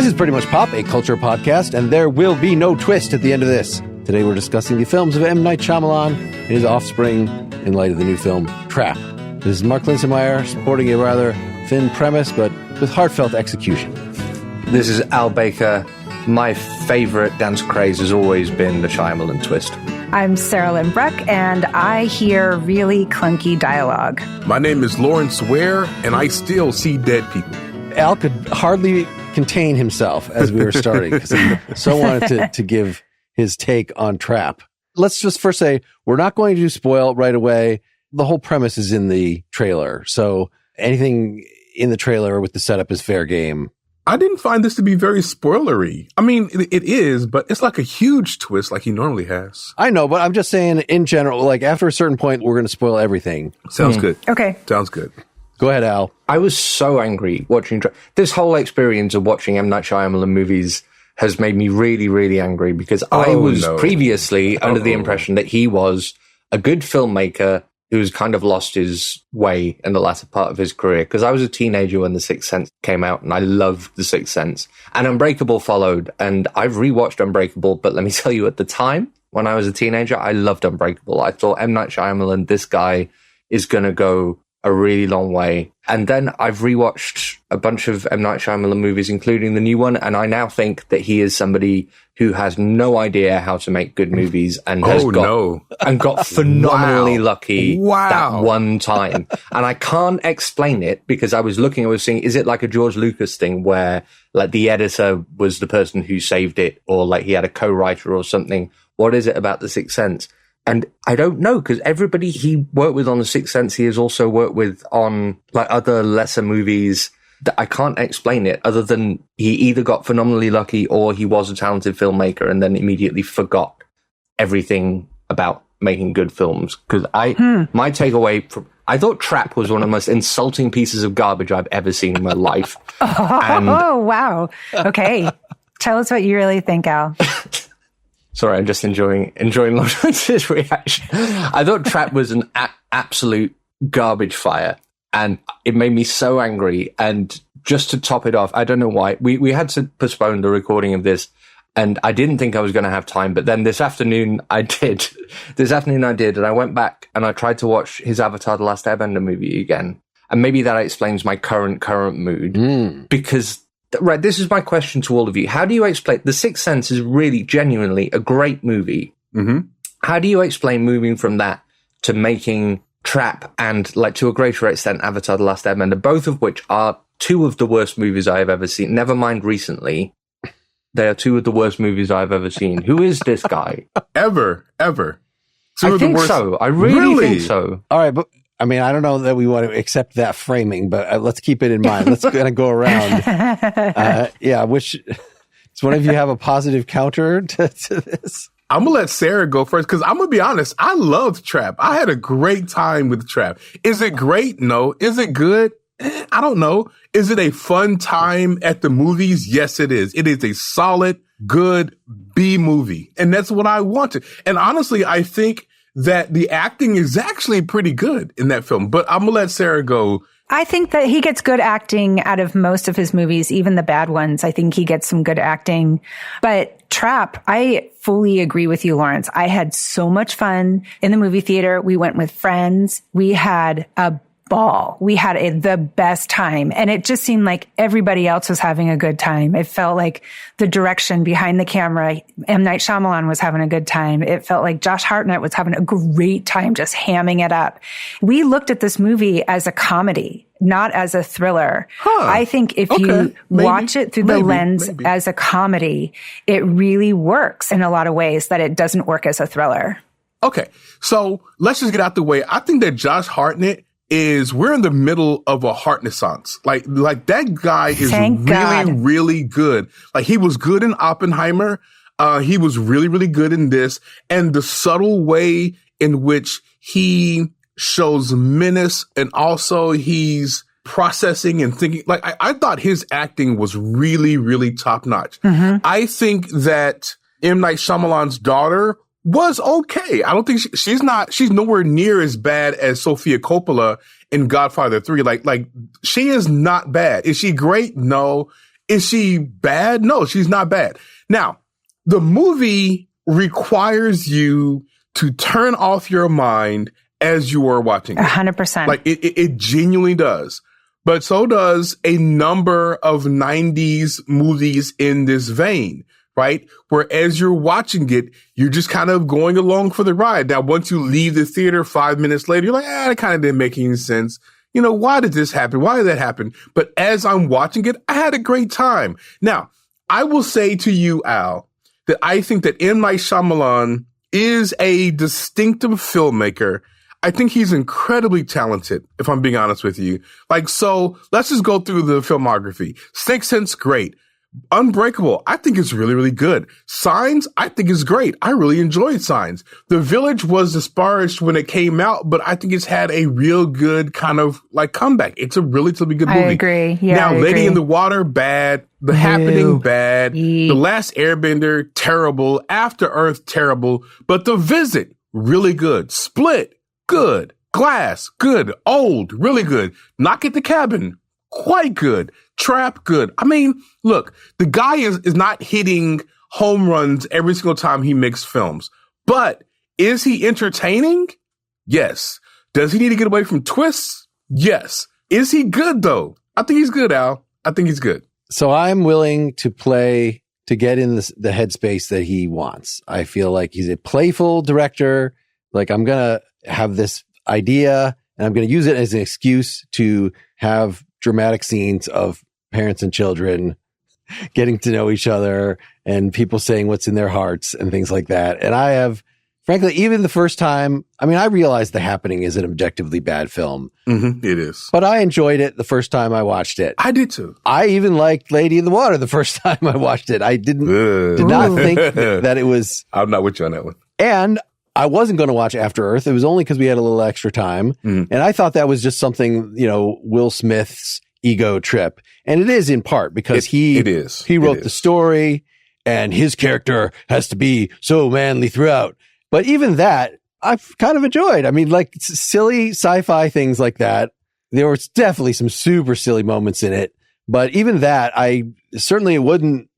This is Pretty Much Pop, a culture podcast, and there will be no twist at the end of this. Today we're discussing the films of M. Night Shyamalan and his offspring in light of the new film, Trap. This is Mark Linsenmeyer, sporting a rather thin premise, but with heartfelt execution. This is Al Baker. My favorite dance craze has always been the Shyamalan twist. I'm Sarahlyn Bruck, and I hear really clunky dialogue. My name is Lawrence Ware, and I still see dead people. Al could hardly contain himself as we were starting because he so wanted to give his take on Trap. Let's just first say we're not going to spoil right away. The whole premise is in the trailer, so anything in the trailer with the setup is fair game. I didn't find this to be very spoilery. I mean, it is, but it's like a huge twist like he normally has. I know, but I'm just saying in general, like after a certain point, we're going to spoil everything. Sounds good. Okay. Sounds good. Go ahead, Al. I was so angry watching this whole experience of watching M. Night Shyamalan movies has made me really, really angry because I was previously under the impression that he was a good filmmaker who's kind of lost his way in the latter part of his career. Because I was a teenager when The Sixth Sense came out, and I loved The Sixth Sense. And Unbreakable followed, and I've rewatched Unbreakable, but let me tell you, at the time, when I was a teenager, I loved Unbreakable. I thought M. Night Shyamalan, this guy is going to go a really long way. And then I've rewatched a bunch of M. Night Shyamalan movies, including the new one, and I now think that he is somebody who has no idea how to make good movies and has got phenomenally lucky that one time. And I can't explain it because I was seeing, is it like a George Lucas thing where like the editor was the person who saved it, or like he had a co-writer or something? What is it about The Sixth Sense? And I don't know, because everybody he worked with on The Sixth Sense, he has also worked with on like other lesser movies that I can't explain it other than he either got phenomenally lucky or he was a talented filmmaker and then immediately forgot everything about making good films. Because my takeaway from, I thought Trap was one of the most insulting pieces of garbage I've ever seen in my life. Oh, wow. Okay. Tell us what you really think, Al. Sorry, I'm just enjoying Lawrence's reaction. I thought Trap was an absolute garbage fire, and it made me so angry. And just to top it off, I don't know why, we had to postpone the recording of this, and I didn't think I was going to have time, but then this afternoon I did. And I went back and I tried to watch his Avatar: The Last Airbender movie again. And maybe that explains my current mood, because... Right, this is my question to all of you. How do you explain... The Sixth Sense is really, genuinely a great movie. Mm-hmm. How do you explain moving from that to making Trap and, like, to a greater extent, Avatar: The Last Airbender, both of which are two of the worst movies I have ever seen? Never mind recently. They are two of the worst movies I've ever seen. Who is this guy? Ever. I think so. I really think so. All right, but... I mean, I don't know that we want to accept that framing, but let's keep it in mind. Let's kind of go around. Does one of you have a positive counter to this? I'm going to let Sarah go first because I'm going to be honest. I loved Trap. I had a great time with Trap. Is it great? No. Is it good? I don't know. Is it a fun time at the movies? Yes, it is. It is a solid, good B movie. And that's what I wanted. And honestly, I think that the acting is actually pretty good in that film. But I'm going to let Sarah go. I think that he gets good acting out of most of his movies, even the bad ones. I think he gets some good acting. But Trap, I fully agree with you, Lawrence. I had so much fun in the movie theater. We went with friends. We had a ball. We had the best time. And it just seemed like everybody else was having a good time. It felt like the direction behind the camera, M. Night Shyamalan was having a good time. It felt like Josh Hartnett was having a great time just hamming it up. We looked at this movie as a comedy, not as a thriller. I think if you watch it through the lens as a comedy, it really works in a lot of ways that it doesn't work as a thriller. Okay. So let's just get out the way. I think that Josh Hartnett we're in the middle of a Hartnessance. Like that guy is really good. Like he was good in Oppenheimer. He was really, really good in this. And the subtle way in which he shows menace and also he's processing and thinking, like I thought his acting was really, really top notch. Mm-hmm. I think that M. Night Shyamalan's daughter was okay. I don't think she's nowhere near as bad as Sofia Coppola in Godfather 3. Like she is not bad. Is she great? No. Is she bad? No, she's not bad. Now, the movie requires you to turn off your mind as you are watching it. 100%. Like it genuinely does. But so does a number of 90s movies in this vein, right? Where as you're watching it, you're just kind of going along for the ride. Now, once you leave the theater 5 minutes later, you're like, that kind of didn't make any sense. You know, why did this happen? Why did that happen? But as I'm watching it, I had a great time. Now, I will say to you, Al, that I think that M. Night Shyamalan is a distinctive filmmaker. I think he's incredibly talented, if I'm being honest with you. Like, so let's just go through the filmography. Sixth Sense, great. Unbreakable, I think it's really, really good. Signs, I think is great. I really enjoyed Signs. The Village was disparaged when it came out, but I think it's had a real good kind of like comeback. It's a relatively good movie. I agree. Yeah, now, I Lady agree. in the Water, bad. The Happening, bad. The Last Airbender, terrible. After Earth, terrible. But The Visit, really good. Split, good. Glass, good. Old, really good. Knock at the Cabin, quite good. Trap, good. I mean, look, the guy is not hitting home runs every single time he makes films. But is he entertaining? Yes. Does he need to get away from twists? Yes. Is he good, though? I think he's good, Al. I think he's good. So I'm willing to play to get in the headspace that he wants. I feel like he's a playful director. Like, I'm going to have this idea and I'm going to use it as an excuse to have dramatic scenes of parents and children getting to know each other and people saying what's in their hearts and things like that. And I have, frankly, even the first time, I mean, I realized The Happening is an objectively bad film. Mm-hmm, it is. But I enjoyed it the first time I watched it. I did too. I even liked Lady in the Water the first time I watched it. I did not think that it was. I'm not with you on that one. And I wasn't going to watch After Earth. It was only because we had a little extra time. And I thought that was just something, you know, Will Smith's ego trip. And it is in part because he wrote the story and his character has to be so manly throughout. But even that, I've kind of enjoyed. I mean, like silly sci-fi things like that. There was definitely some super silly moments in it. But even that, I certainly wouldn't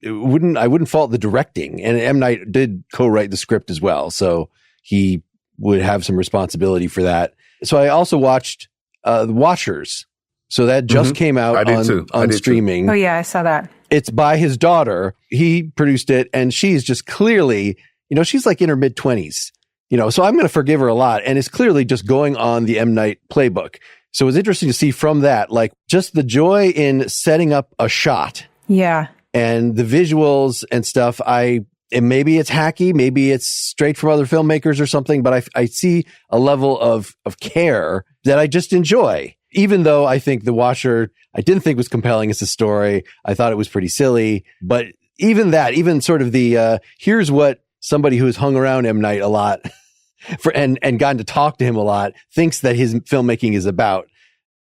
fault the directing. And M. Night did co-write the script as well. So he would have some responsibility for that. So I also watched The Watchers. So that just came out on streaming. Oh, yeah, I saw that. It's by his daughter. He produced it, and she's just clearly, you know, she's like in her mid-20s. You know, so I'm going to forgive her a lot. And it's clearly just going on the M. Night playbook. So it's interesting to see from that, like just the joy in setting up a shot. Yeah. And the visuals and stuff. And maybe it's hacky, maybe it's straight from other filmmakers or something, but I see a level of care that I just enjoy. Even though I think The Watcher, I didn't think was compelling as a story. I thought it was pretty silly. But even that, even sort of the, here's what somebody who's hung around M. Night a lot and gotten to talk to him a lot thinks that his filmmaking is about.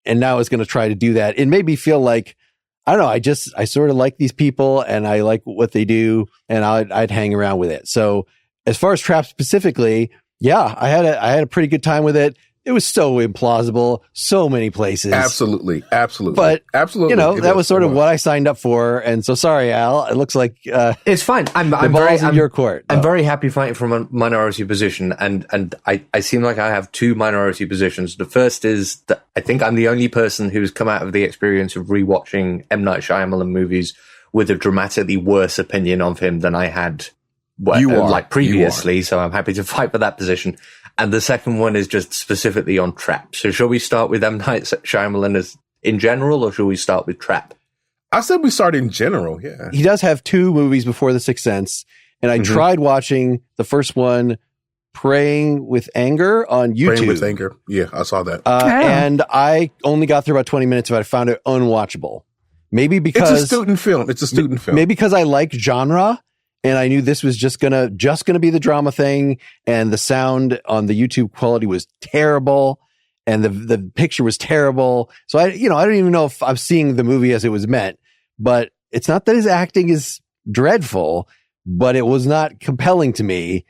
And now is going to try to do that. It made me feel like, I don't know, I sort of like these people and I like what they do and I'd hang around with it. So as far as Trap specifically, yeah, I had a pretty good time with it. It was so implausible, so many places. Absolutely. But, absolutely, you know, that was sort of what I signed up for. And so sorry, Al, it looks like, it's fine. I'm in your court. I'm very happy fighting from a minority position. And I seem like I have two minority positions. The first is that I think I'm the only person who's come out of the experience of rewatching M. Night Shyamalan movies with a dramatically worse opinion of him than I had previously. So I'm happy to fight for that position. And the second one is just specifically on Trap. So shall we start with M. Night Shyamalan as in general, or shall we start with Trap? I said we start in general, yeah. He does have two movies before The Sixth Sense. And I tried watching the first one, Praying with Anger on YouTube. Praying with Anger. Yeah, I saw that. And I only got through about 20 minutes, but I found it unwatchable. Maybe because it's a student film. Maybe because I like genre. And I knew this was just gonna be the drama thing, and the sound on the YouTube quality was terrible, and the picture was terrible. So I don't even know if I'm seeing the movie as it was meant. But it's not that his acting is dreadful, but it was not compelling to me.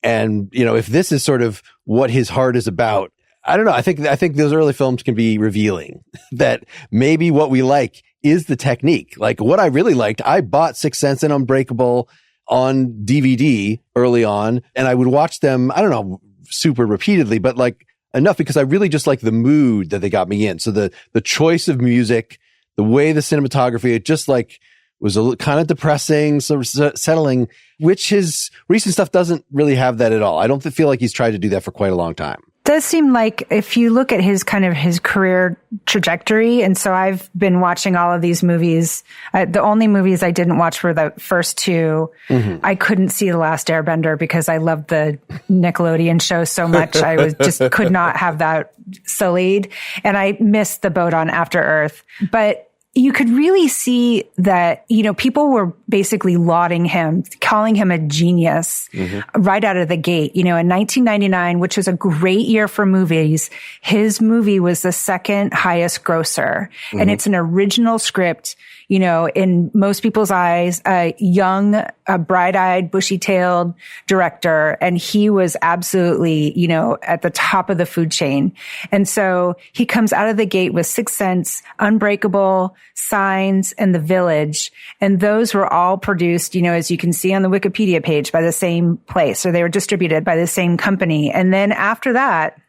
And you know, if this is sort of what his heart is about, I don't know. I think those early films can be revealing that maybe what we like is the technique. Like what I really liked, I bought Sixth Sense and Unbreakable on DVD early on, and I would watch them, I don't know, super repeatedly, but like enough because I really just like the mood that they got me in. So the choice of music, the way the cinematography, it just like was kind of depressing, sort of settling, which his recent stuff doesn't really have that at all. I don't feel like he's tried to do that for quite a long time. Does seem like if you look at his career trajectory, and so I've been watching all of these movies. The only movies I didn't watch were the first two. Mm-hmm. I couldn't see The Last Airbender because I loved the Nickelodeon show so much. I was just could not have that sullied, and I missed the boat on After Earth. But you could really see that, people were basically lauding him, calling him a genius right out of the gate. In 1999, which was a great year for movies, his movie was the second highest grosser. Mm-hmm. And it's an original script, in most people's eyes, a young, bright-eyed, bushy-tailed director. And he was absolutely, at the top of the food chain. And so he comes out of the gate with Sixth Sense, Unbreakable, Signs, and The Village. And those were all produced, as you can see on the Wikipedia page, by the same place, or they were distributed by the same company. And then after that,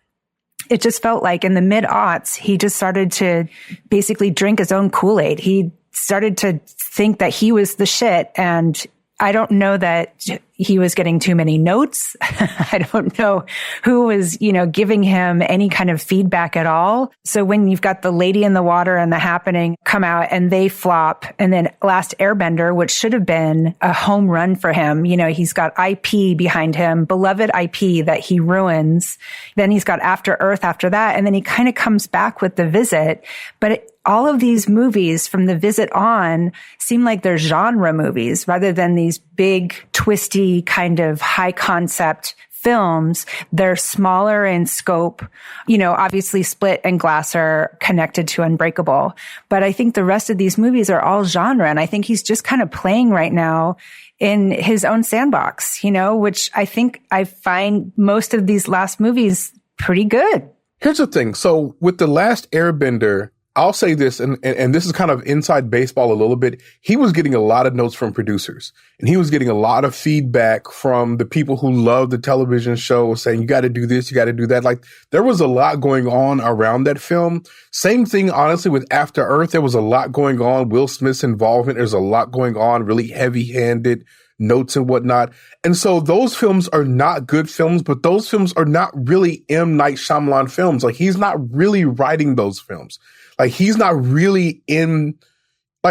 it just felt like in the mid-aughts, he just started to basically drink his own Kool-Aid. He started to think that he was the shit. And I don't know that he was getting too many notes. I don't know who was, giving him any kind of feedback at all. So when you've got The Lady in the Water and The Happening come out and they flop, and then Last Airbender, which should have been a home run for him, he's got IP behind him, beloved IP that he ruins. Then he's got After Earth after that. And then he kind of comes back with The Visit. But all of these movies from The Visit on seem like they're genre movies rather than these big, twisty, kind of high concept films. They're smaller in scope. Obviously Split and Glass are connected to Unbreakable. But I think the rest of these movies are all genre. And I think he's just kind of playing right now in his own sandbox, which I think I find most of these last movies pretty good. Here's the thing. So with The Last Airbender, I'll say this, and this is kind of inside baseball a little bit. He was getting a lot of notes from producers, and he was getting a lot of feedback from the people who love the television show saying, you got to do this, you got to do that. Like there was a lot going on around that film. Same thing, honestly, with After Earth. There was a lot going on. Will Smith's involvement. There's a lot going on, really heavy-handed notes and whatnot. And so those films are not good films, but those films are not really M. Night Shyamalan films. Like he's not really writing those films. Like he's not really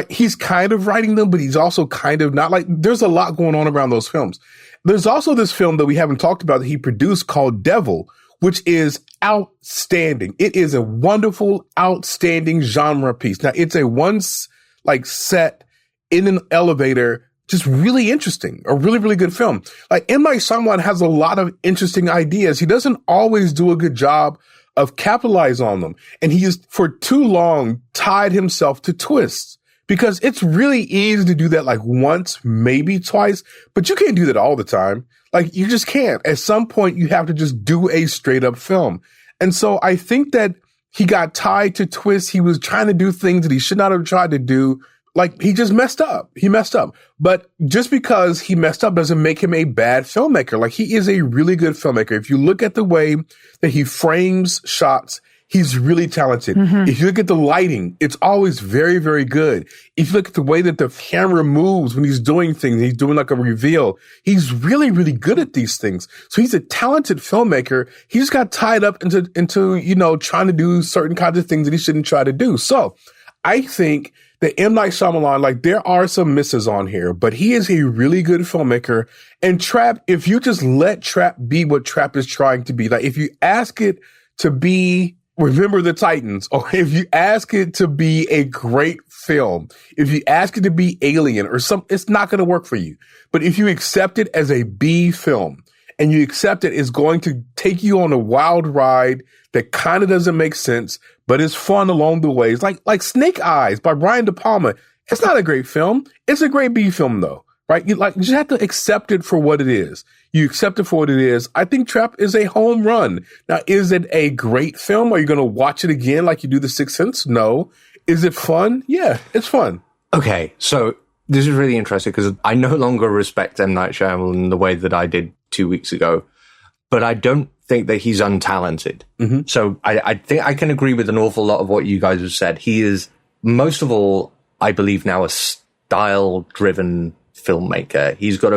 he's kind of writing them, but he's also kind of not. Like there's a lot going on around those films. There's also this film that we haven't talked about that he produced called Devil, which is outstanding. It is a wonderful, outstanding genre piece. Now it's a set in an elevator, just really interesting, a really, really good film. Like M. Night Shyamalan has a lot of interesting ideas. He doesn't always do a good job of capitalize on them. And he has for too long tied himself to twists because it's really easy to do that like once, maybe twice, but you can't do that all the time. Like you just can't. At some point you have to just do a straight up film. And so I think that he got tied to twists. He was trying to do things that he should not have tried to do. Like he just messed up. He messed up. But just because he messed up doesn't make him a bad filmmaker. Like he is a really good filmmaker. If you look at the way that he frames shots, he's really talented. Mm-hmm. If you look at the lighting, it's always very, very good. If you look at the way that the camera moves when he's doing things, he's doing like a reveal, he's really, really good at these things. So he's a talented filmmaker. He just got tied up into trying to do certain kinds of things that he shouldn't try to do. So I think that M. Night Shyamalan, like there are some misses on here, but he is a really good filmmaker. And Trap, if you just let Trap be what Trap is trying to be, like if you ask it to be Remember the Titans, or if you ask it to be a great film, if you ask it to be Alien or it's not going to work for you. But if you accept it as a B film and you accept it's going to take you on a wild ride that kind of doesn't make sense, but is fun along the way. It's like Snake Eyes by Brian De Palma. It's not a great film. It's a great B film though, right? You just have to accept it for what it is. You accept it for what it is. I think Trap is a home run. Now, is it a great film? Are you going to watch it again like you do The Sixth Sense? No. Is it fun? Yeah, it's fun. Okay, so this is really interesting because I no longer respect M. Night Shyamalan the way that I did 2 weeks ago, but I don't think that he's untalented. Mm-hmm. So I think I can agree with an awful lot of what you guys have said. He is, most of all, I believe now, a style-driven filmmaker. He's got a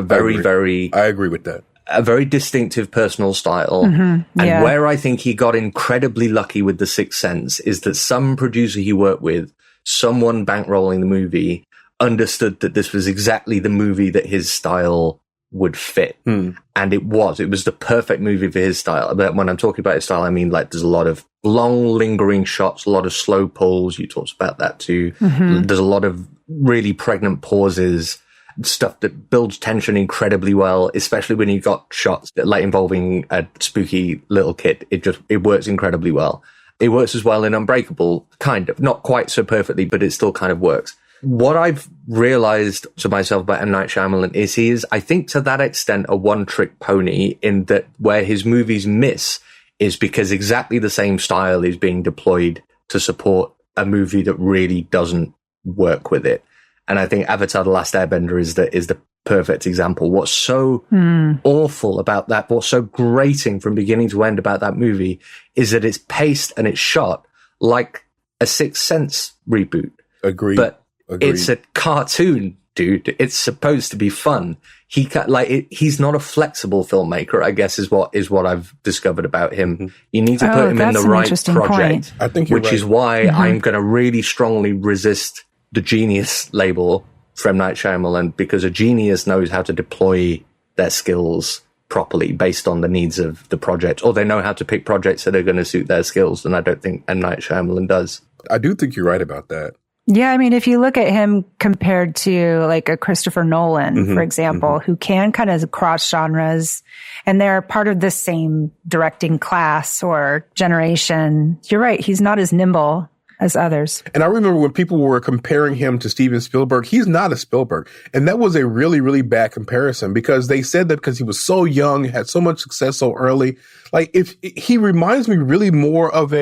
I agree with that. A very distinctive personal style. Mm-hmm. And where I think he got incredibly lucky with The Sixth Sense is that some producer he worked with, someone bankrolling the movie, understood that this was exactly the movie that his style would fit. And it was the perfect movie for his style. But when I'm talking about his style, I mean, like, there's a lot of long lingering shots, a lot of slow pulls. You talked about that too. Mm-hmm. There's a lot of really pregnant pauses, stuff that builds tension incredibly well, especially when you got shots that, like, involving a spooky little kid. It works incredibly well. It works as well in Unbreakable, kind of. Not quite so perfectly, but it still kind of works. What I've realized to myself about M. Night Shyamalan is he is, I think, to that extent, a one-trick pony, in that where his movies miss is because exactly the same style is being deployed to support a movie that really doesn't work with it. And I think Avatar: The Last Airbender is the perfect example. What's so awful about that, what's so grating from beginning to end about that movie, is that it's paced and it's shot like a Sixth Sense reboot. Agreed. But it's a cartoon, dude. It's supposed to be fun. He's not a flexible filmmaker, I guess, is what I've discovered about him. You need to put him in the right project. I think you're right. Which is why I'm going to really strongly resist the genius label from Night Shyamalan, because a genius knows how to deploy their skills properly based on the needs of the project, or they know how to pick projects that are going to suit their skills. And I don't think M. Night Shyamalan does. I do think you're right about that. Yeah, I mean, if you look at him compared to like a Christopher Nolan, for example, who can kind of cross genres, and they're part of the same directing class or generation, you're right. He's not as nimble as others. And I remember when people were comparing him to Steven Spielberg, he's not a Spielberg. And that was a really, really bad comparison, because they said that because he was so young, had so much success so early. Like, if he reminds me really more of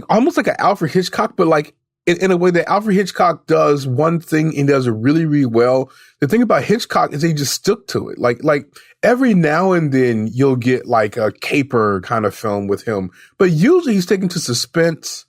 almost like an Alfred Hitchcock, but like, in a way that Alfred Hitchcock does one thing and does it really, really well. The thing about Hitchcock is he just stuck to it. Like every now and then you'll get like a caper kind of film with him, but usually he's taken to suspense,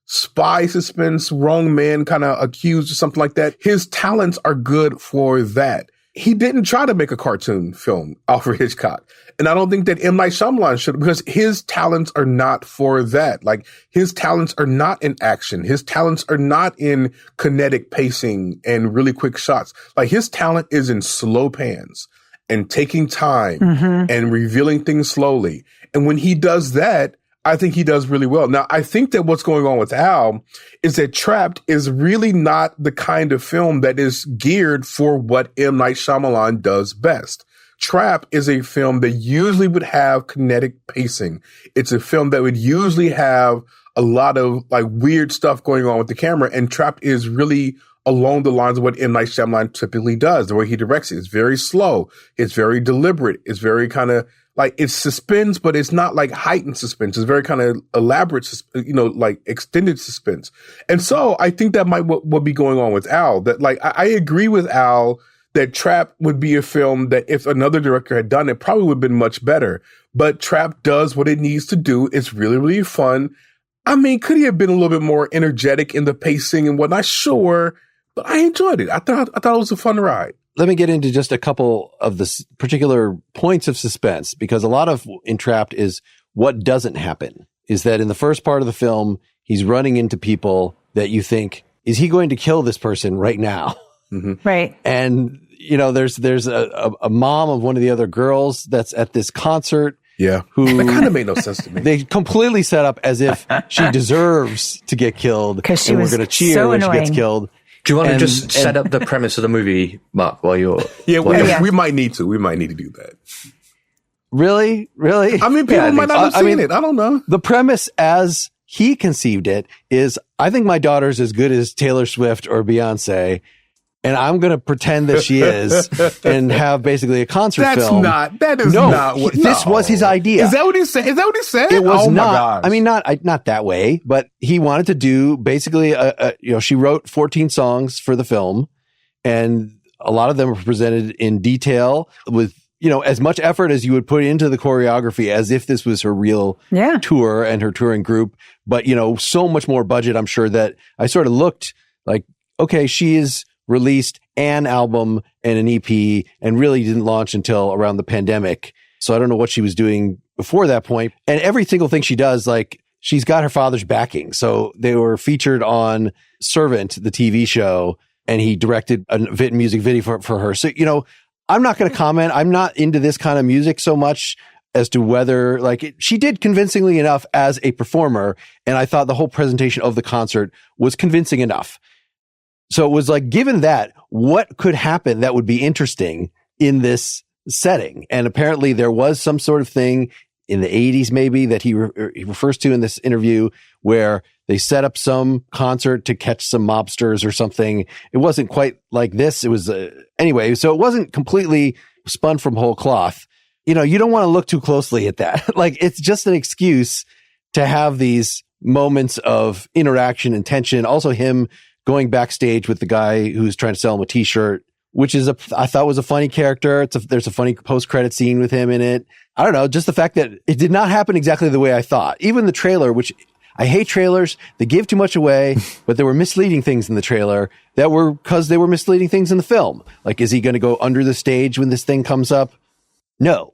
spy suspense, wrong man kind of accused or something like that. His talents are good for that. He didn't try to make a cartoon film, Alfred Hitchcock. And I don't think that M. Night Shyamalan should, because his talents are not for that. Like, his talents are not in action. His talents are not in kinetic pacing and really quick shots. Like, his talent is in slow pans and taking time and revealing things slowly. And when he does that, I think he does really well. Now, I think that what's going on with Al is that Trapped is really not the kind of film that is geared for what M. Night Shyamalan does best. Trap is a film that usually would have kinetic pacing. It's a film that would usually have a lot of like weird stuff going on with the camera. And Trapped is really along the lines of what M. Night Shyamalan typically does. The way he directs it, it's very slow. It's very deliberate. It's very kind of like, it's suspense, but it's not like heightened suspense. It's very kind of elaborate, like extended suspense. And so I think that might what be going on with Al. That, like, I agree with Al that Trap would be a film that if another director had done it, probably would have been much better. But Trap does what it needs to do. It's really, really fun. I mean, could he have been a little bit more energetic in the pacing and whatnot? Sure, but I enjoyed it. I thought it was a fun ride. Let me get into just a couple of the particular points of suspense, because a lot of Entrapped is what doesn't happen. Is that in the first part of the film, he's running into people that you think, is he going to kill this person right now? Right. And, there's a mom of one of the other girls that's at this concert. Yeah. That kind of made no sense to me. They completely set up as if she deserves to get killed. Because she and was we're going to cheer so when annoying. she gets killed. Do you want to just set up the premise of the movie, Mark, while you're... We might need to. We might need to do that. Really? I mean, people might not have seen it. I don't know. The premise as he conceived it is, I think my daughter's as good as Taylor Swift or Beyonce. and I'm going to pretend that she is and have basically a concert film. That is not what, this was his idea. Is that what he said? It was oh not, my gosh. I mean, not that way, but he wanted to do basically she wrote 14 songs for the film, and a lot of them were presented in detail with, as much effort as you would put into the choreography as if this was her real tour and her touring group. But, so much more budget, I'm sure, that I sort of looked like, okay, she is released an album and an EP and really didn't launch until around the pandemic. So I don't know what she was doing before that point. And every single thing she does, like, she's got her father's backing. So they were featured on Servant, the TV show, and he directed a music video for her. So, I'm not going to comment. I'm not into this kind of music so much as to whether, she did convincingly enough as a performer. And I thought the whole presentation of the concert was convincing enough. So it was like, given that, what could happen that would be interesting in this setting? And apparently there was some sort of thing in the 80s, maybe, that he refers to in this interview, where they set up some concert to catch some mobsters or something. It wasn't quite like this. It was anyway. So it wasn't completely spun from whole cloth. You don't want to look too closely at that. It's just an excuse to have these moments of interaction and tension. Also him going backstage with the guy who's trying to sell him a t-shirt, which is I thought was a funny character. There's a funny post-credit scene with him in it. I don't know, just the fact that it did not happen exactly the way I thought. Even the trailer, which I hate trailers, they give too much away, but there were misleading things in the trailer that were because they were misleading things in the film. Like, is he going to go under the stage when this thing comes up? No.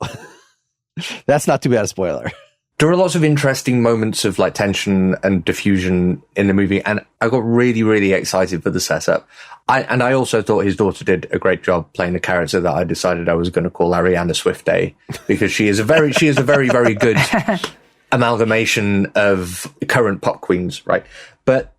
That's not too bad a spoiler. There are lots of interesting moments of tension and diffusion in the movie, and I got really, really excited for the setup. I also thought his daughter did a great job playing the character that I decided I was going to call Ariana Swifte, because she is a very, very good amalgamation of current pop queens, right? But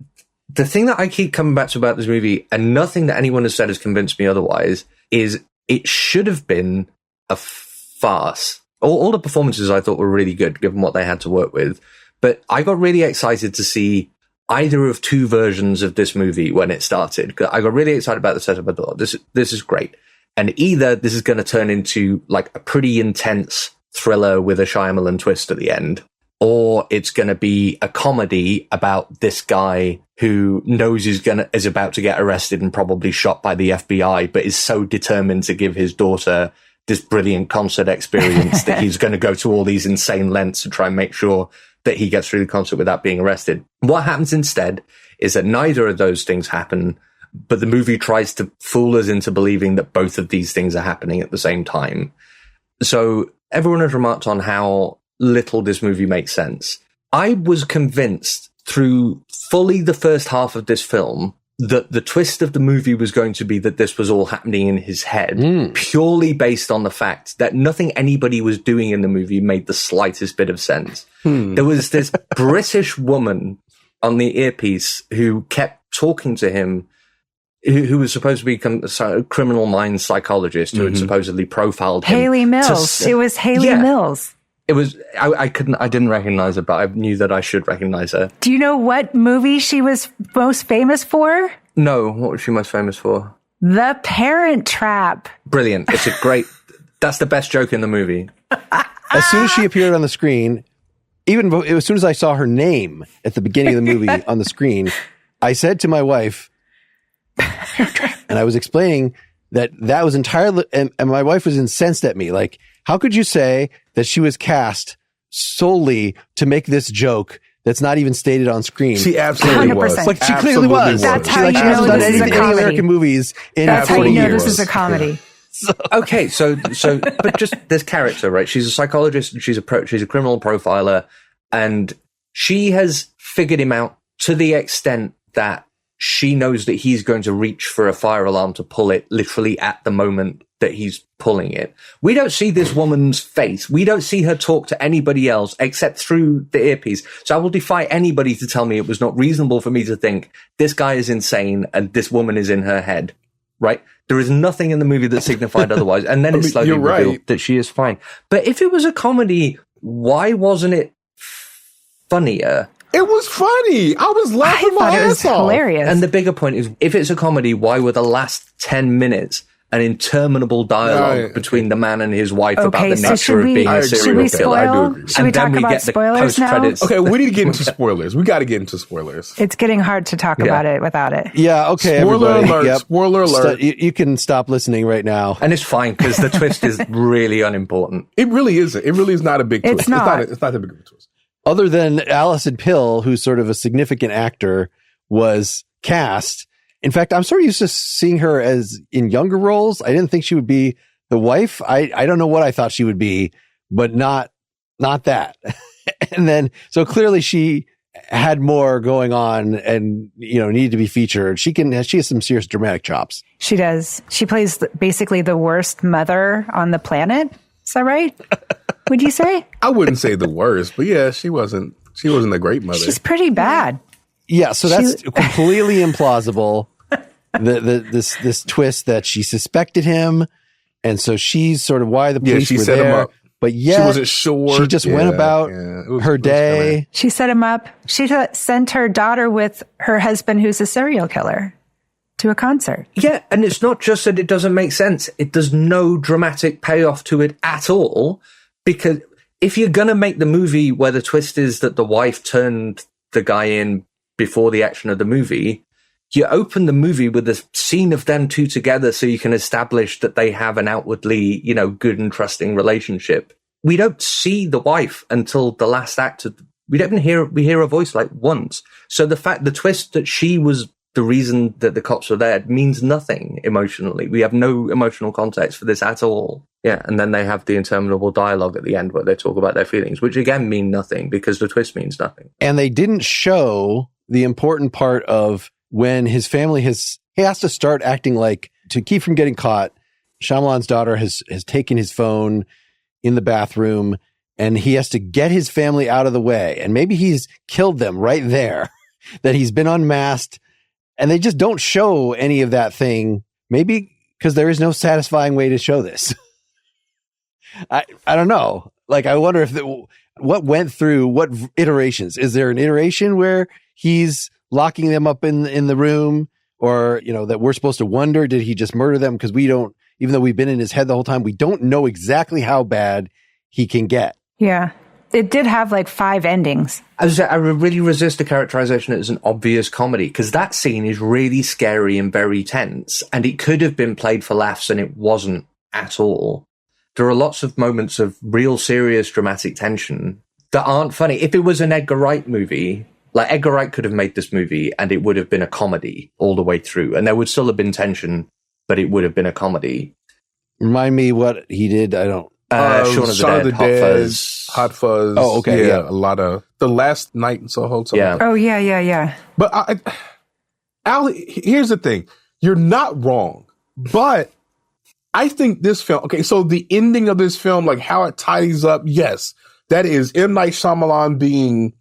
the thing that I keep coming back to about this movie, and nothing that anyone has said has convinced me otherwise, is it should have been a farce. All the performances I thought were really good, given what they had to work with. But I got really excited to see either of two versions of this movie when it started. I got really excited about the setup. I thought, this is great. And either this is going to turn into a pretty intense thriller with a Shyamalan twist at the end, or it's going to be a comedy about this guy who knows is about to get arrested and probably shot by the FBI, but is so determined to give his daughter this brilliant concert experience that he's going to go to all these insane lengths to try and make sure that he gets through the concert without being arrested. What happens instead is that neither of those things happen, but the movie tries to fool us into believing that both of these things are happening at the same time. So everyone has remarked on how little this movie makes sense. I was convinced through fully the first half of this film that the twist of the movie was going to be that this was all happening in his head, purely based on the fact that nothing anybody was doing in the movie made the slightest bit of sense. There was this British woman on the earpiece who kept talking to him, who was supposed to be a criminal mind psychologist who had supposedly profiled him. Haley Mills. It was Haley Mills. It was, I didn't recognize her, but I knew that I should recognize her. Do you know what movie she was most famous for? No, what was she most famous for? The Parent Trap. Brilliant. It's a great, that's the best joke in the movie. As soon as she appeared on the screen, as soon as I saw her name at the beginning of the movie on the screen, I said to my wife, and I was explaining that was entirely, and my wife was incensed at me. Like, how could you say that she was cast solely to make this joke that's not even stated on screen? She absolutely 100%. was. Like, she clearly was. That's how you know hasn't done this is a any comedy. American movies in That's how 40 you know years. this is a comedy. Okay, so, but just this character, right? She's a psychologist, and she's a criminal profiler, and she has figured him out to the extent that she knows that he's going to reach for a fire alarm to pull it literally at the moment that he's pulling it. We don't see this woman's face. We don't see her talk to anybody else except through the earpiece. So I will defy anybody to tell me it was not reasonable for me to think this guy is insane and this woman is in her head, right? There is nothing in the movie that signified otherwise. And then it's slowly revealed that she is fine. But if it was a comedy, why wasn't it funnier? It was funny. I was laughing my ass off. Hilarious. And the bigger point is, if it's a comedy, why were the last 10 minutes an interminable dialogue between the man and his wife about the nature of being a serial killer? I do agree. Should we talk about spoilers now? Okay, we need to get into spoilers. We got to get into spoilers. It's getting hard to talk about it without it. Yeah, okay, Spoiler everybody. alert. Yep. Spoiler alert. You can stop listening right now. And it's fine, because the twist is really unimportant. It really isn't. It really is not a big twist. It's not. It's not that big of a twist. Other than Allison Pill, who's sort of a significant actor, was cast. In fact, I'm sort of used to seeing her as in younger roles. I didn't think she would be the wife. I don't know what I thought she would be, but not that. And then, so clearly she had more going on and, needed to be featured. She has some serious dramatic chops. She does. She plays basically the worst mother on the planet. Is that right? Would you say? I wouldn't say the worst, but yeah, she wasn't a great mother. She's pretty bad. Yeah, so that's completely implausible. This twist that she suspected him, and so she's sort of why the police were set there. him up. But yet, she wasn't sure. She just went about her day. She set him up. She sent her daughter with her husband, who's a serial killer, to a concert. Yeah, and it's not just that it doesn't make sense. There's no dramatic payoff to it at all, because if you're going to make the movie where the twist is that the wife turned the guy in before the action of the movie, you open the movie with a scene of them two together so you can establish that they have an outwardly, good and trusting relationship. We don't see the wife until the last act. We hear her voice like once. So the twist that she was the reason that the cops were there means nothing emotionally. We have no emotional context for this at all. Yeah, and then they have the interminable dialogue at the end where they talk about their feelings, which again mean nothing because the twist means nothing. And they didn't show the important part of when his family he has to start acting like, to keep from getting caught, Shyamalan's daughter has taken his phone in the bathroom and he has to get his family out of the way. And maybe he's killed them right there, that he's been unmasked, and they just don't show any of that thing. Maybe because there is no satisfying way to show this. I don't know. Like, I wonder what went through what iterations. Is there an iteration where he's locking them up in the room, or, that we're supposed to wonder, did he just murder them? Because we don't, even though we've been in his head the whole time, we don't know exactly how bad he can get. Yeah. It did have like 5 endings. I really resist the characterization as an obvious comedy, because that scene is really scary and very tense, and it could have been played for laughs, and it wasn't at all. There are lots of moments of real serious dramatic tension that aren't funny. If it was an Edgar Wright movie, like Edgar Wright could have made this movie and it would have been a comedy all the way through, and there would still have been tension, but it would have been a comedy. Remind me what he did. I don't. Shaun of the Dead, Hot Fuzz. Oh, okay. Yeah. A lot of The Last Night in Soho. Yeah. Oh, yeah. But Al, here's the thing. You're not wrong, but I think this film, okay, so the ending of this film, like how it tidies up, yes, that is M. Night Shyamalan being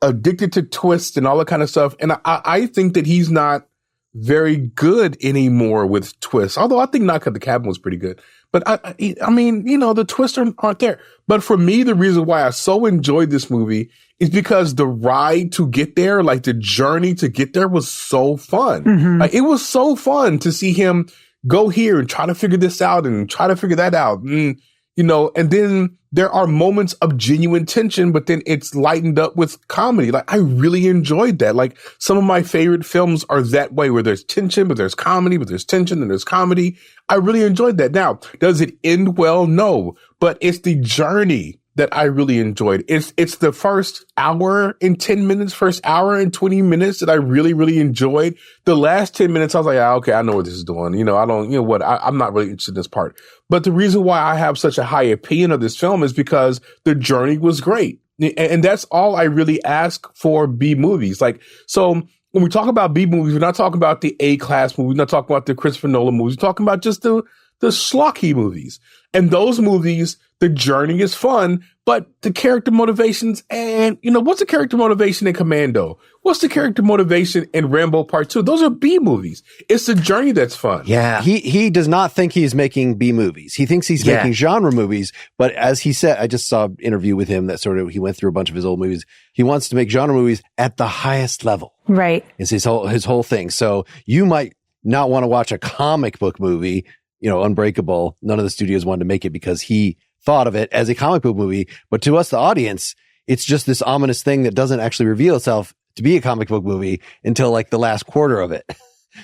addicted to twists and all that kind of stuff. And I think that he's not very good anymore with twists, although I think Knock at the Cabin was pretty good. But I mean, the twists aren't there. But for me, the reason why I so enjoyed this movie is because the ride to get there, like the journey to get there, was so fun. Mm-hmm. Like, it was so fun to see him go here and try to figure this out and try to figure that out. And then there are moments of genuine tension, but then it's lightened up with comedy. Like, I really enjoyed that. Like, some of my favorite films are that way, where there's tension, but there's comedy, but there's tension and there's comedy. I really enjoyed that. Now, does it end well? No, but it's the journey that I really enjoyed. It's the first hour and 10 minutes, first hour and 20 minutes that I really, really enjoyed. The last 10 minutes, I was like, okay, I know what this is doing. I'm not really interested in this part. But the reason why I have such a high opinion of this film is because the journey was great. And that's all I really ask for B movies. Like, so when we talk about B movies, we're not talking about the A-class movies. We're not talking about the Christopher Nolan movies. We're talking about just the the schlocky movies. And those movies, the journey is fun, but the character motivations and, what's the character motivation in Commando? What's the character motivation in Rambo Part 2? Those are B movies. It's the journey that's fun. Yeah. He does not think he's making B movies. He thinks he's making genre movies. But as he said, I just saw an interview with him that he went through a bunch of his old movies. He wants to make genre movies at the highest level. Right. It's his whole thing. So you might not want to watch a comic book movie, Unbreakable. None of the studios wanted to make it because he thought of it as a comic book movie. But to us, the audience, it's just this ominous thing that doesn't actually reveal itself to be a comic book movie until like the last quarter of it.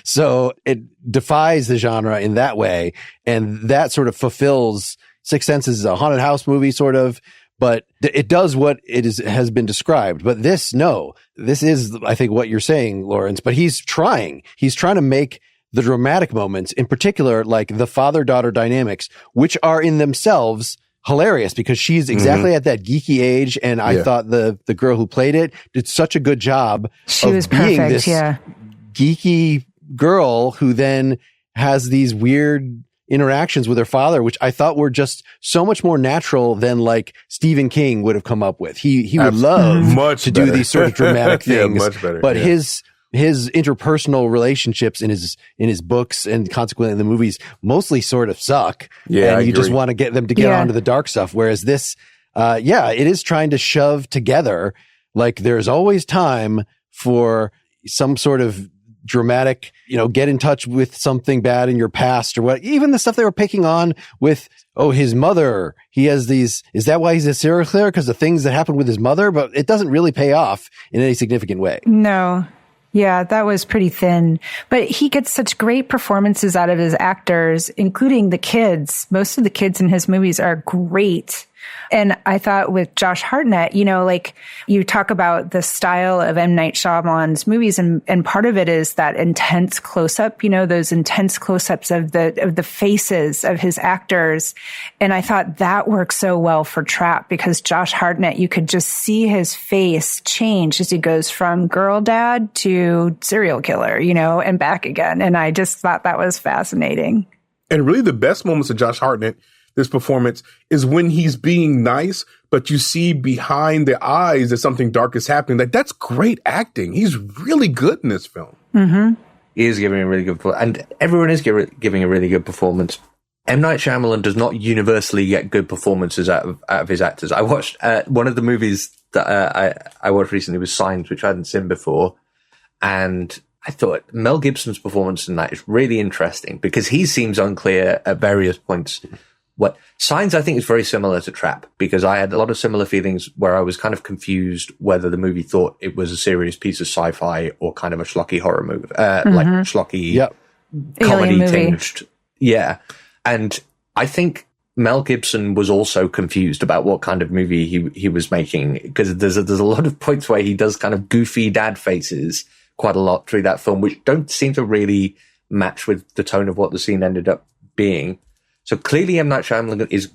So it defies the genre in that way. And that sort of fulfills Sixth Sense is a haunted house movie sort of, but it does what has been described. But this is, I think, what you're saying, Lawrence, but he's trying to make the dramatic moments, in particular, like the father-daughter dynamics, which are in themselves hilarious because she's exactly at that geeky age. And I thought the girl who played it did such a good job. She was being perfect. This geeky girl who then has these weird interactions with her father, which I thought were just so much more natural than like Stephen King would have come up with. He would love to do these sort of dramatic things, much better. But his interpersonal relationships in his books and consequently in the movies mostly sort of suck. Yeah, and you just want to get them to get onto the dark stuff. Whereas this, it is trying to shove together, like there's always time for some sort of dramatic, get in touch with something bad in your past or what, even the stuff they were picking on with, his mother, he has these, is that why he's a serial killer? Because the things that happened with his mother, but it doesn't really pay off in any significant way. No. Yeah, that was pretty thin. But he gets such great performances out of his actors, including the kids. Most of the kids in his movies are great. And I thought with Josh Hartnett, like you talk about the style of M. Night Shyamalan's movies, and part of it is that intense close-up, those intense close-ups of the faces of his actors. And I thought that worked so well for Trap because Josh Hartnett, you could just see his face change as he goes from girl dad to serial killer, and back again. And I just thought that was fascinating. And really the best moments of Josh Hartnett, this performance, is when he's being nice, but you see behind the eyes that something dark is happening. Like, that's great acting. He's really good in this film. Mm-hmm. He is giving a really good performance, and everyone is giving a really good performance. M. Night Shyamalan does not universally get good performances out of his actors. I watched one of the movies that I watched recently was Signs, which I hadn't seen before, and I thought Mel Gibson's performance in that is really interesting because he seems unclear at various points. What Signs, I think, is very similar to Trap because I had a lot of similar feelings where I was kind of confused whether the movie thought it was a serious piece of sci-fi or kind of a schlocky horror movie, like schlocky comedy tinged. Yeah. And I think Mel Gibson was also confused about what kind of movie he was making because there's a lot of points where he does kind of goofy dad faces quite a lot through that film, which don't seem to really match with the tone of what the scene ended up being. So clearly M. Night Shyamalan is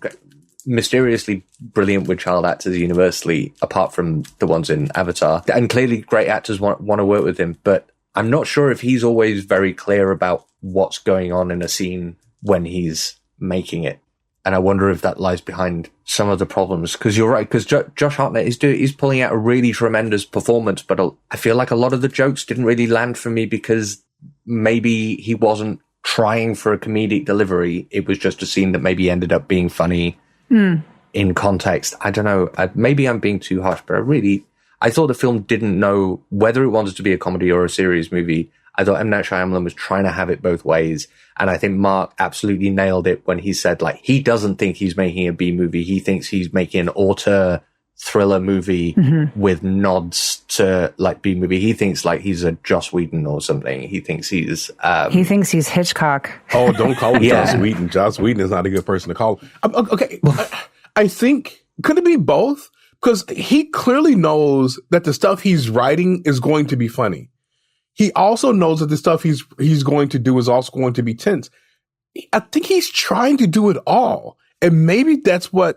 mysteriously brilliant with child actors universally, apart from the ones in Avatar. And clearly great actors want to work with him, but I'm not sure if he's always very clear about what's going on in a scene when he's making it. And I wonder if that lies behind some of the problems. Because you're right, because Josh Hartnett is pulling out a really tremendous performance, but I feel like a lot of the jokes didn't really land for me because maybe he wasn't trying for a comedic delivery. It was just a scene that maybe ended up being funny in context. I don't know. Maybe I'm being too harsh, but I thought the film didn't know whether it wanted to be a comedy or a serious movie. I thought M. Night Shyamalan was trying to have it both ways. And I think Mark absolutely nailed it when he said, like, he doesn't think he's making a B movie. He thinks he's making an auteur thriller movie with nods to like B movie. He thinks like he's a Joss Whedon or something. He thinks he's Hitchcock. Oh, don't call him Joss Whedon. Joss Whedon is not a good person to call. Okay, I think could it be both? Because he clearly knows that the stuff he's writing is going to be funny. He also knows that the stuff he's going to do is also going to be tense. I think he's trying to do it all, and maybe that's where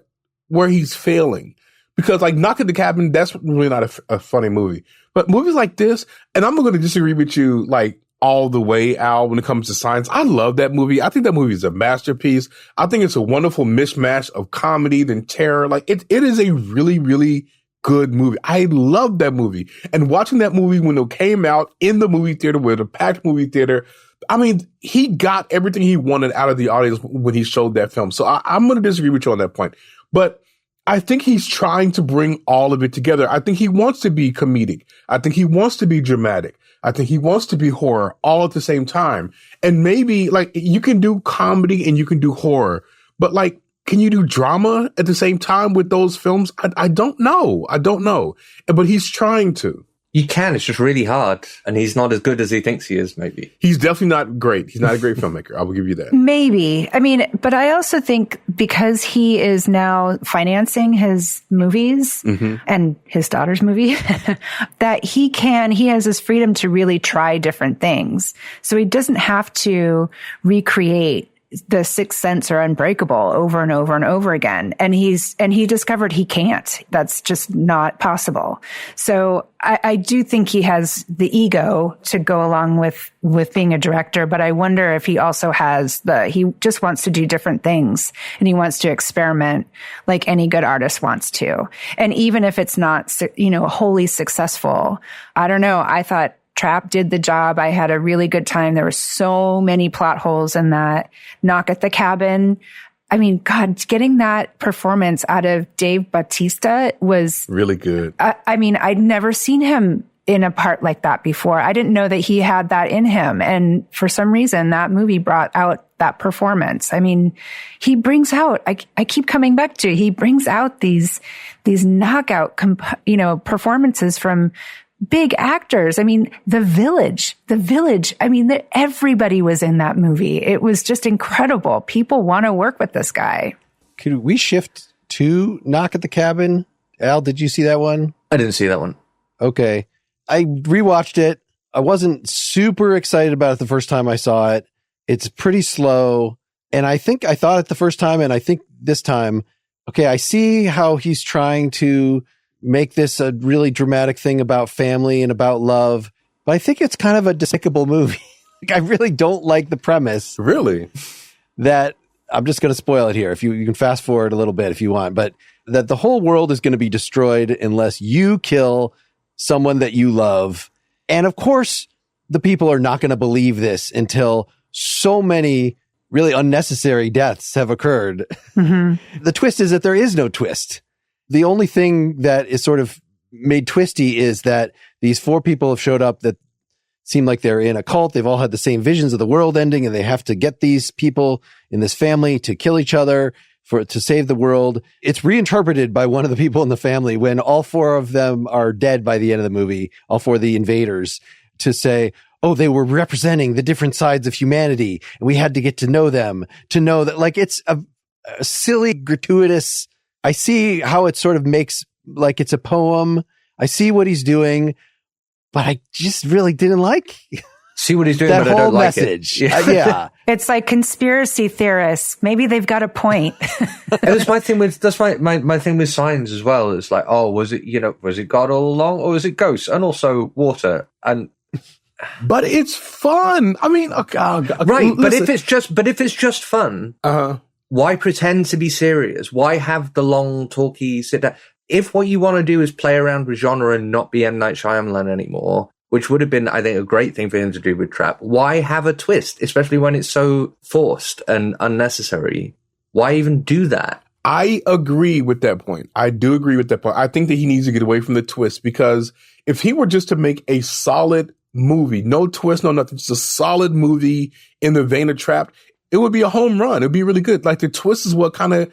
he's failing. Because like Knock at the Cabin, that's really not a funny movie. But movies like this, and I'm going to disagree with you, like all the way, Al, when it comes to science. I love that movie. I think that movie is a masterpiece. I think it's a wonderful mismatch of comedy and terror. Like it is a really, really good movie. I love that movie. And watching that movie when it came out in the movie theater with a packed movie theater, I mean, he got everything he wanted out of the audience when he showed that film. So I'm going to disagree with you on that point. But I think he's trying to bring all of it together. I think he wants to be comedic. I think he wants to be dramatic. I think he wants to be horror all at the same time. And maybe like you can do comedy and you can do horror, but like, can you do drama at the same time with those films? I don't know. I don't know. But he's trying to. You can. It's just really hard. And he's not as good as he thinks he is, maybe. He's definitely not great. He's not a great filmmaker. I will give you that. Maybe. I mean, but I also think because he is now financing his movies and his daughter's movie, that he has his freedom to really try different things. So he doesn't have to recreate The Sixth Sense or Unbreakable over and over and over again. And he discovered he can't. That's just not possible. So I do think he has the ego to go along with being a director, but I wonder if he also has he just wants to do different things and he wants to experiment like any good artist wants to. And even if it's not, wholly successful, I don't know. I thought Trap did the job. I had a really good time. There were so many plot holes in that. Knock at the Cabin. I mean, God, getting that performance out of Dave Bautista was really good. I mean, I'd never seen him in a part like that before. I didn't know that he had that in him. And for some reason, that movie brought out that performance. I mean, he brings out, I keep coming back to, he brings out these knockout, performances from big actors. I mean, The Village. I mean, everybody was in that movie. It was just incredible. People want to work with this guy. Could we shift to Knock at the Cabin? Al, did you see that one? I didn't see that one. Okay. I rewatched it. I wasn't super excited about it the first time I saw it. It's pretty slow. And I think I thought it the first time, and I think this time, okay, I see how he's trying to make this a really dramatic thing about family and about love, but I think it's kind of a despicable movie. Like, I really don't like the premise. Really? That, I'm just going to spoil it here. If you can fast forward a little bit if you want, but that the whole world is going to be destroyed unless you kill someone that you love. And of course, the people are not going to believe this until so many really unnecessary deaths have occurred. Mm-hmm. The twist is that there is no twist. The only thing that is sort of made twisty is that these 4 people have showed up that seem like they're in a cult. They've all had the same visions of the world ending, and they have to get these people in this family to kill each other to save the world. It's reinterpreted by one of the people in the family when all 4 of them are dead by the end of the movie, all 4 of the invaders, to say, oh, they were representing the different sides of humanity, and we had to get to know them, to know that, like, it's a silly, gratuitous. I see how it sort of makes, like, it's a poem. I see what he's doing, but I just really didn't like see what he's doing, that but whole I don't like message. it. Yeah. It's like conspiracy theorists. Maybe they've got a point. That's my thing with my thing with signs as well. It's like, oh, was it God all along, or was it ghosts and also water? And but it's fun. I mean, okay, right. But if it's just fun, why pretend to be serious? Why have the long talky sit down? If what you want to do is play around with genre and not be M. Night Shyamalan anymore, which would have been, I think, a great thing for him to do with Trap, why have a twist, especially when it's so forced and unnecessary? Why even do that? I agree with that point. I do agree with that point. I think that he needs to get away from the twist, because if he were just to make a solid movie, no twist, no nothing, just a solid movie in the vein of Trap, it would be a home run. It'd be really good. Like, the twist is what kind of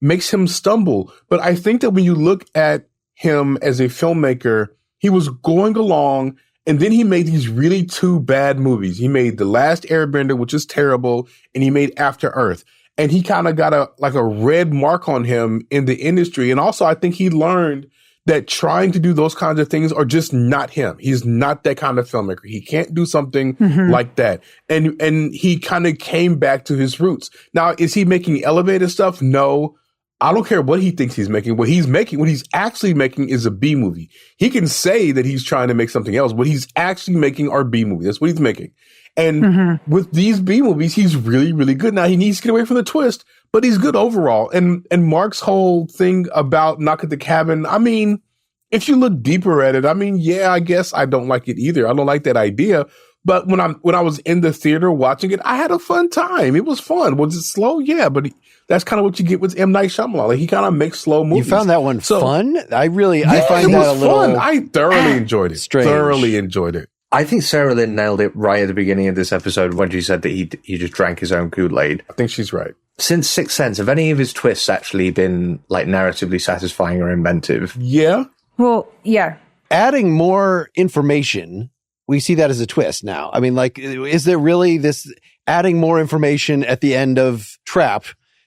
makes him stumble. But I think that when you look at him as a filmmaker, he was going along, and then he made these really 2 bad movies. He made The Last Airbender, which is terrible, and he made After Earth. And he kind of got a red mark on him in the industry. And also, I think he learned that trying to do those kinds of things are just not him. He's not that kind of filmmaker. He can't do something like that. And he kind of came back to his roots. Now, is he making elevated stuff? No. I don't care what he thinks he's making. What he's actually making is a B movie. He can say that he's trying to make something else. What he's actually making are B movies. That's what he's making. And with these B movies, he's really, really good. Now he needs to get away from the twist, but he's good overall. And Mark's whole thing about Knock at the Cabin, I mean, if you look deeper at it, I mean, yeah, I guess I don't like it either. I don't like that idea. But when I was in the theater watching it, I had a fun time. It was fun. Was it slow? Yeah, but that's kind of what you get with M. Night Shyamalan. Like, he kind of makes slow movies. You found that one fun? I find that a little fun. I thoroughly enjoyed it. Strange. Thoroughly enjoyed it. I think Sarahlyn nailed it right at the beginning of this episode when she said that he just drank his own Kool-Aid. I think she's right. Since Sixth Sense, have any of his twists actually been like narratively satisfying or inventive? Yeah. Well, yeah. Adding more information, we see that as a twist now. I mean, like, is there really this adding more information at the end of Trap?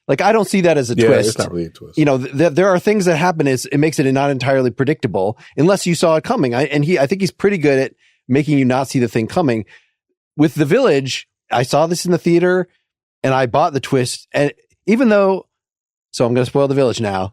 Like, I don't see that as a twist. It's not really a twist. You know, there are things that happen. It makes it not entirely predictable unless you saw it coming. I think he's pretty good at making you not see the thing coming. With The Village, I saw this in the theater and I bought the twist. And even though, so I'm going to spoil The Village now.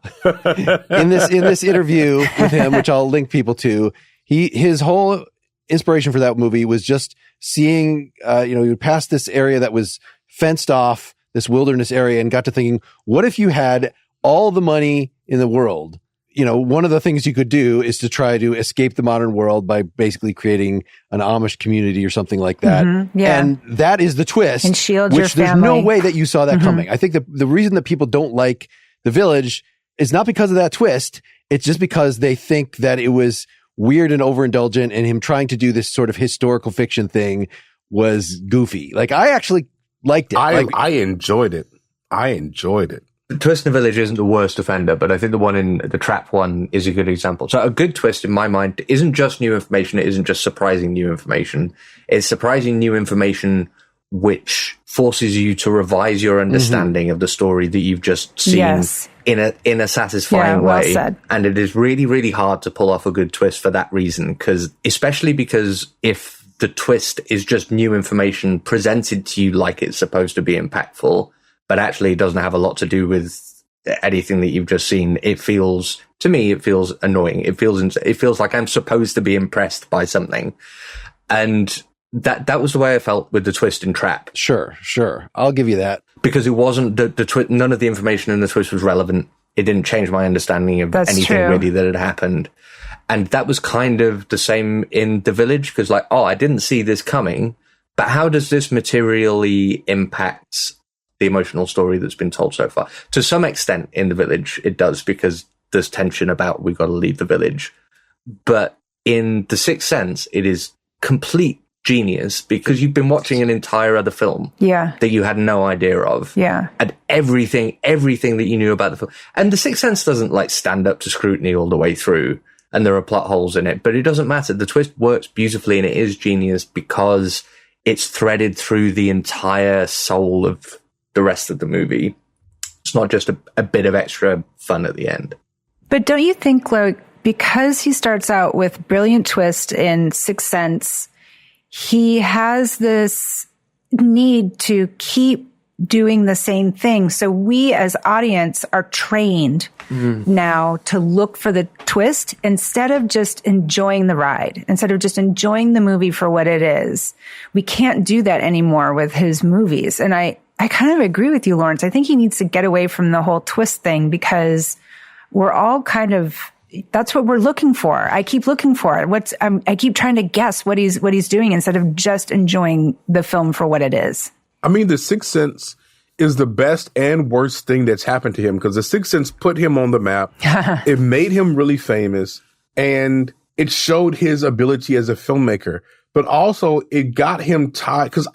in this interview with him, which I'll link people to, his whole inspiration for that movie was just seeing, he would pass this area that was fenced off, this wilderness area, and got to thinking, what if you had all the money in the world? You know, one of the things you could do is to try to escape the modern world by basically creating an Amish community or something like that. Yeah. And that is the twist. And shield your family. There's no way that you saw that coming. I think the reason that people don't like The Village is not because of that twist. It's just because they think that it was weird and overindulgent, and him trying to do this sort of historical fiction thing was goofy. Like, I actually liked it. I enjoyed it. The twist in The Village isn't the worst offender, but I think the one in the Trap one is a good example. So a good twist in my mind isn't just new information. It isn't just surprising new information. It's surprising new information which forces you to revise your understanding of the story that you've just seen in a satisfying way. Said. And it is really, really hard to pull off a good twist for that reason, especially because if the twist is just new information presented to you like it's supposed to be impactful, but actually doesn't have a lot to do with anything that you've just seen, to me, it feels annoying. It feels like I'm supposed to be impressed by something. And that was the way I felt with the twist in Trap. Sure. I'll give you that. Because it wasn't none of the information in the twist was relevant. It didn't change my understanding of anything really that had happened. And that was kind of the same in The Village, because I didn't see this coming, but how does this materially impact the emotional story that's been told so far? To some extent in The Village, it does, because there's tension about we've got to leave the village. But in The Sixth Sense, it is complete genius, because you've been watching an entire other film that you had no idea of. Yeah. And everything that you knew about the film. And The Sixth Sense doesn't stand up to scrutiny all the way through, and there are plot holes in it, but it doesn't matter. The twist works beautifully, and it is genius because it's threaded through the entire soul of the rest of the movie. It's not just a bit of extra fun at the end. But don't you think, because he starts out with brilliant twist in Sixth Sense, he has this need to keep doing the same thing. So we as audience are trained now to look for the twist instead of just enjoying the ride, instead of just enjoying the movie for what it is. We can't do that anymore with his movies. And I kind of agree with you, Lawrence. I think he needs to get away from the whole twist thing, because we're all kind of, that's what we're looking for. I keep looking for it. I keep trying to guess what he's doing instead of just enjoying the film for what it is. I mean, The Sixth Sense is the best and worst thing that's happened to him, because The Sixth Sense put him on the map. It made him really famous, and it showed his ability as a filmmaker. But also, it got him tied, because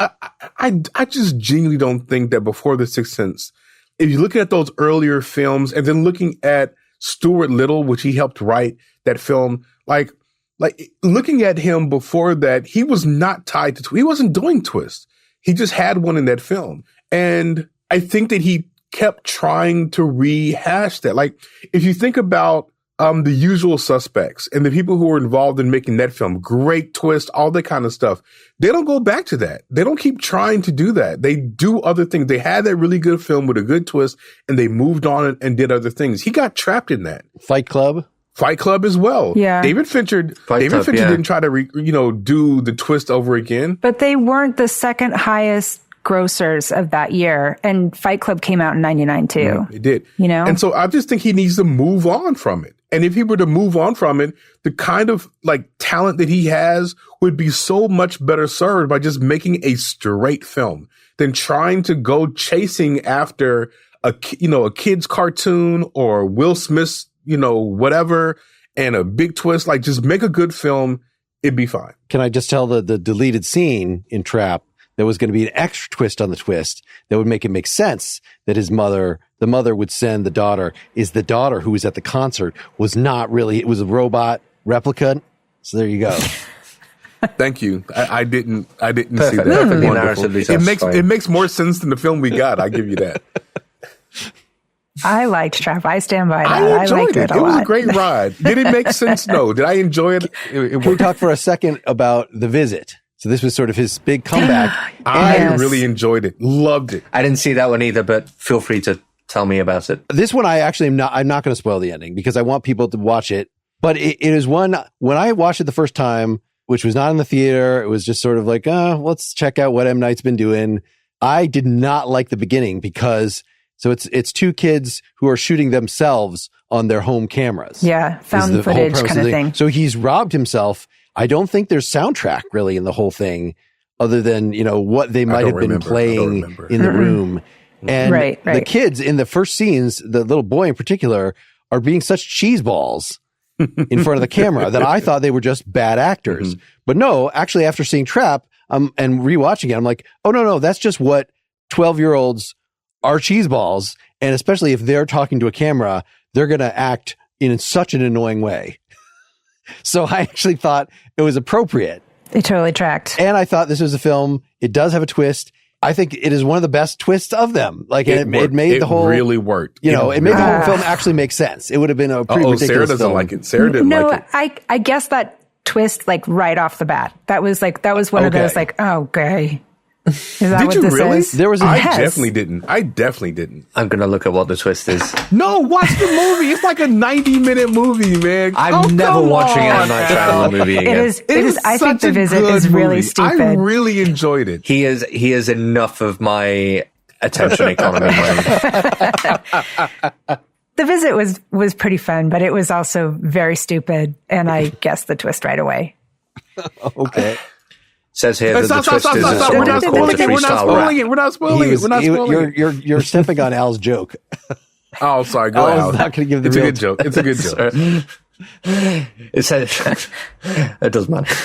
I just genuinely don't think that before The Sixth Sense, if you look at those earlier films and then looking at Stuart Little, which he helped write that film, like looking at him before that, he was not tied to, he wasn't doing twists. He just had one in that film. And I think that he kept trying to rehash that. Like, if you think about The Usual Suspects and the people who were involved in making that film, great twist, all that kind of stuff. They don't go back to that. They don't keep trying to do that. They do other things. They had that really good film with a good twist and they moved on and did other things. He got trapped in that. Fight Club as well. Yeah. David Fincher didn't try to, do the twist over again. But they weren't the second highest grossers of that year. And Fight Club came out in 99 too. It did. And so I just think he needs to move on from it. And if he were to move on from it, the kind of talent that he has would be so much better served by just making a straight film than trying to go chasing after a kid's cartoon or Will Smith's, whatever, and a big twist. Just make a good film. It'd be fine. Can I just tell the deleted scene in Trap? There was going to be an extra twist on the twist that would make it make sense that the mother would send the daughter. Is the daughter who was at the concert was not really, it was a robot replica. So there you go. Thank you. I didn't see that. Wonderful. It makes more sense than the film we got. I give you that. I liked Trap. I stand by that. I enjoyed it. A lot. Was a great ride. Did it make sense? No. Did I enjoy it? Can we talk for a second about The Visit? So this was sort of his big comeback. I really enjoyed it. Loved it. I didn't see that one either, but feel free to tell me about it. This one I'm not going to spoil the ending because I want people to watch it. But it is one, when I watched it the first time, which was not in the theater, it was just sort of let's check out what M. Night's been doing. I did not like the beginning because it's two kids who are shooting themselves on their home cameras. Yeah, found footage kind of thing. So he's robbed himself. I don't think there's soundtrack really in the whole thing other than, what they might have been playing in the room. And the kids in the first scenes, the little boy in particular, are being such cheeseballs in front of the camera that I thought they were just bad actors. Mm-hmm. But no, actually after seeing Trap and rewatching it, I'm like, oh no, that's just what 12-year-olds are, cheeseballs. And especially if they're talking to a camera, they're going to act in such an annoying way. So I actually thought it was appropriate. They totally tracked. And I thought this was a film. It does have a twist. I think it is one of the best twists of them. It made the whole... It really worked. It made the whole film actually make sense. It would have been a pretty ridiculous Sarah doesn't film. like it. Sarah didn't like it. I guess that twist right off the bat. That was one of those okay. Is that Did what you this really? is? I definitely didn't. I'm going to look at what the twist is. No, watch the movie. It's like a 90-minute movie, man. I'm never watching an M. Night Shyamalan movie again. It is. I think The Visit is really stupid. I really enjoyed it. He is enough of my attention economy. The Visit was pretty fun, but it was also very stupid, and I guessed the twist right away. Okay. Says here that the twist is We're not spoiling it. We're not spoiling it. You're stepping on Al's joke. Oh, sorry. Go ahead. I was not going to give the It's a real good joke. It's a good joke. It says it doesn't matter.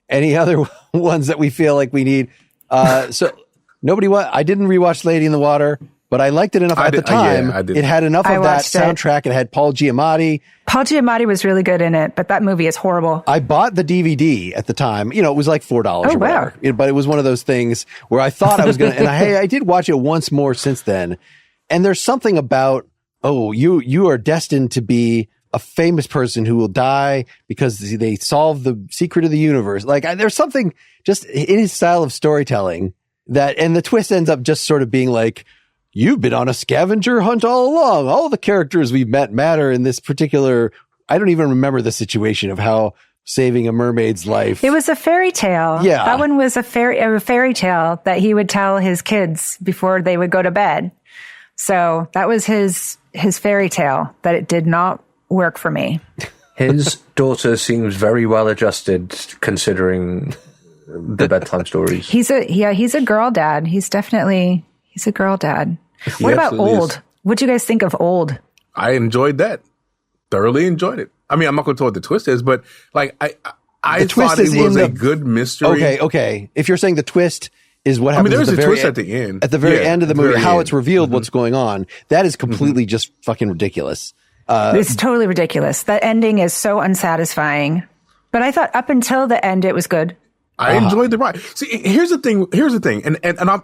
Any other ones that we feel like we need? I didn't rewatch Lady in the Water, but I liked it enough at the time. It had enough of that soundtrack. It had Paul Giamatti. Paul Giamatti was really good in it, but that movie is horrible. I bought the DVD at the time. It was like $4 or whatever. Wow. But it was one of those things where I thought I was going to, and I did watch it once more since then. And there's something about, you are destined to be a famous person who will die because they solve the secret of the universe. There's something just in his style of storytelling and the twist ends up just sort of being like, you've been on a scavenger hunt all along. All the characters we've met matter in this particular, I don't even remember the situation of how saving a mermaid's life. It was a fairy tale. Yeah. That one was a fairy tale that he would tell his kids before they would go to bed. So that was his fairy tale, that it did not work for me. His daughter seems very well adjusted considering the bedtime stories. He's a girl dad. He's a girl dad. What about Old? What'd you guys think of Old? I enjoyed that. Thoroughly enjoyed it. I mean, I'm not going to tell what the twist is, but I thought it was a good mystery. Okay. If you're saying the twist is what happens, there's a twist at the end. At the very end of the movie, how it's revealed what's going on, that is completely just fucking ridiculous. It's totally ridiculous. That ending is so unsatisfying. But I thought up until the end, it was good. I enjoyed the ride. See, here's the thing. And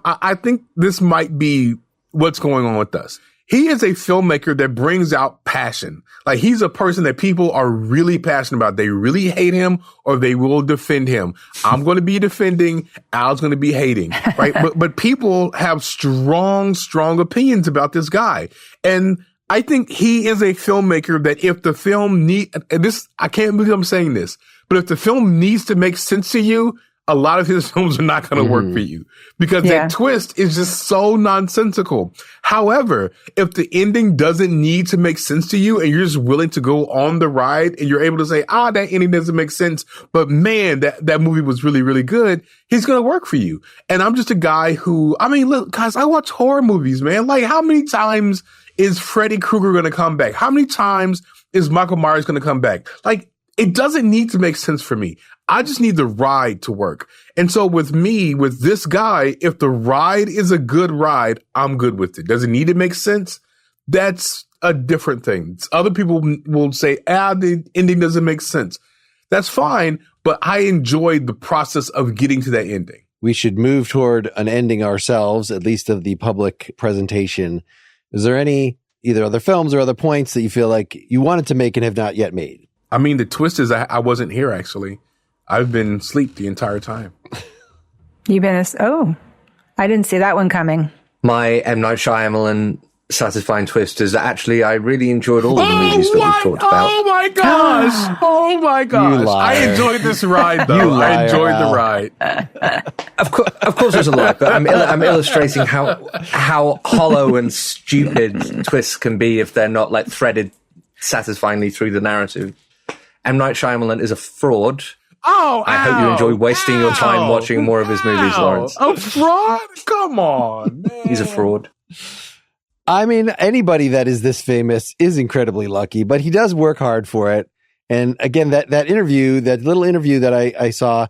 I think this might be what's going on with us. he is a filmmaker that brings out passion. Like, he's a person that people are really passionate about. They really hate him or they will defend him. I'm going to be defending. Al's going to be hating, right? but people have strong opinions about this guy. And I think he is a filmmaker that if the film I can't believe I'm saying this, but if the film needs to make sense to you, a lot of his films are not going to work for you because that twist is just so nonsensical. However, if the ending doesn't need to make sense to you and you're just willing to go on the ride and you're able to say, that ending doesn't make sense, but man, that movie was really, really good, he's going to work for you. And I'm just a guy who, look, guys, I watch horror movies, man. Like, how many times is Freddy Krueger going to come back? How many times is Michael Myers going to come back? Like, it doesn't need to make sense for me. I just need the ride to work. And so with this guy, if the ride is a good ride, I'm good with it. Does it need to make sense? That's a different thing. Other people will say, the ending doesn't make sense. That's fine, but I enjoyed the process of getting to that ending. We should move toward an ending ourselves, at least of the public presentation. Is there any either other films or other points that you feel like you wanted to make and have not yet made? The twist is I wasn't here, actually. I've been asleep the entire time. You've been I didn't see that one coming. My M. Night Shyamalan satisfying twist is that actually I really enjoyed all of the movies that we've talked about. Oh my gosh! Oh my gosh! I enjoyed this ride, though. I enjoyed the ride. Of course, there's a lot, but I'm illustrating how hollow and stupid twists can be if they're not like threaded satisfyingly through the narrative. M. Night Shyamalan is a fraud. I hope you enjoy wasting your time watching more of his movies, Lawrence. A fraud? Come on, man. He's a fraud. Anybody that is this famous is incredibly lucky, but he does work hard for it. And again, that little interview that I saw,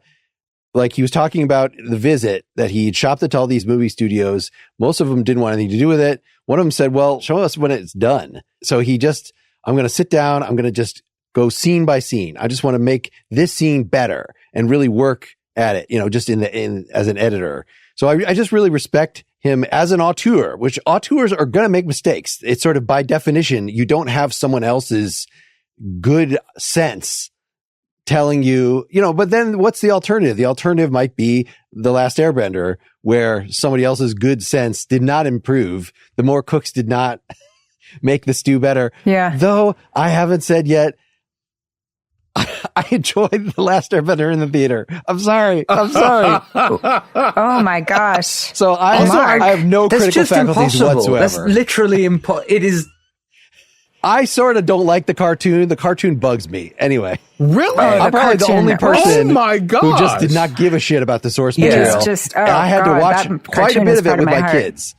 like he was talking about the visit that he shopped at all these movie studios. Most of them didn't want anything to do with it. One of them said, well, show us when it's done. So I'm going to sit down. I'm going to just go scene by scene. I just want to make this scene better and really work at it, just as an editor. So I just really respect him as an auteur, which auteurs are going to make mistakes. It's sort of by definition, you don't have someone else's good sense telling you, but then what's the alternative? The alternative might be The Last Airbender, where somebody else's good sense did not improve. The more cooks did not make the stew better. Yeah. Though I haven't said yet, I enjoyed The Last Airbender in the theater. I'm sorry. Oh my gosh. So I have no critical faculties whatsoever. That's literally impossible. It is. I sort of don't like the cartoon. The cartoon bugs me. Anyway. Really? I'm probably the only person who just did gosh. not give a shit about the source material. And I had to watch quite a bit of it with my kids.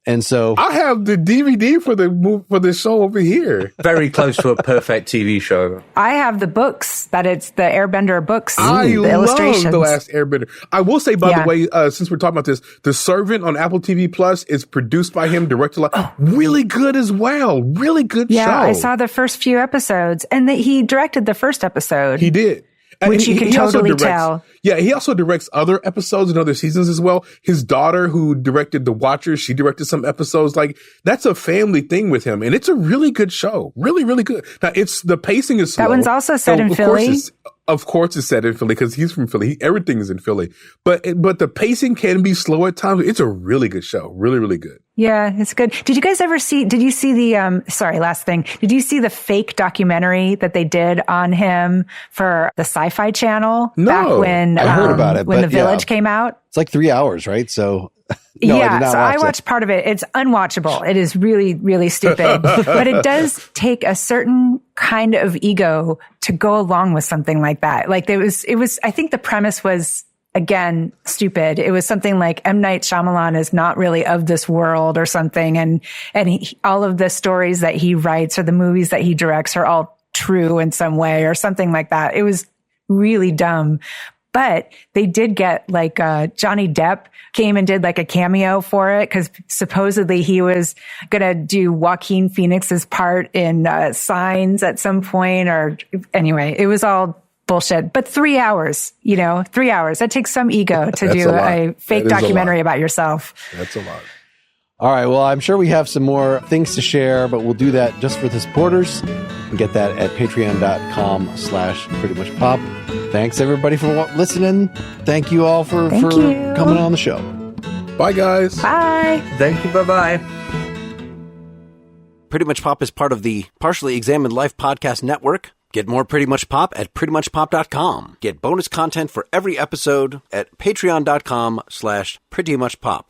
And so I have the DVD for the show over here. Very close to a perfect TV show. I have the books it's the Airbender books. I the love illustrations. The Last Airbender. I will say, by the way, since we're talking about this, The Servant on Apple TV Plus is produced by him, directed really good as well. Really good show. Yeah, I saw the first few episodes, and he directed the first episode. He did. Which you can totally tell. Yeah, he also directs other episodes and other seasons as well. His daughter, who directed The Watchers, she directed some episodes. Like, that's a family thing with him. And it's a really good show. Really, really good. Now, the pacing is slow. That one's also set in Philly. Of course it's set in Philly because he's from Philly. Everything is in Philly. But the pacing can be slow at times. It's a really good show. Really, really good. Yeah, it's good. Did you see the, last thing. Did you see the fake documentary that they did on him for the Sci-Fi Channel? No. Back when, I heard about it. When The Village came out? It's like 3 hours, right? So No, I watched part of it. It's unwatchable. It is really, really stupid. But it does take a certain kind of ego to go along with something like that. Like it was, I think the premise was, again, stupid. It was something like M. Night Shyamalan is not really of this world or something. And all of the stories that he writes or the movies that he directs are all true in some way or something like that. It was really dumb. But they did get Johnny Depp came and did a cameo for it because supposedly he was going to do Joaquin Phoenix's part in Signs at some point or anyway, it was all bullshit. But 3 hours, 3 hours. That takes some ego to do a fake documentary about yourself. That's a lot. All right. Well, I'm sure we have some more things to share, but we'll do that just for the supporters. You can get that at patreon.com/prettymuchpop. Thanks everybody for listening. Thank you all for coming on the show. Bye, guys. Bye. Thank you. Bye-bye. Pretty Much Pop is part of the Partially Examined Life Podcast Network. Get more Pretty Much Pop at prettymuchpop.com. Get bonus content for every episode at patreon.com/prettymuchpop.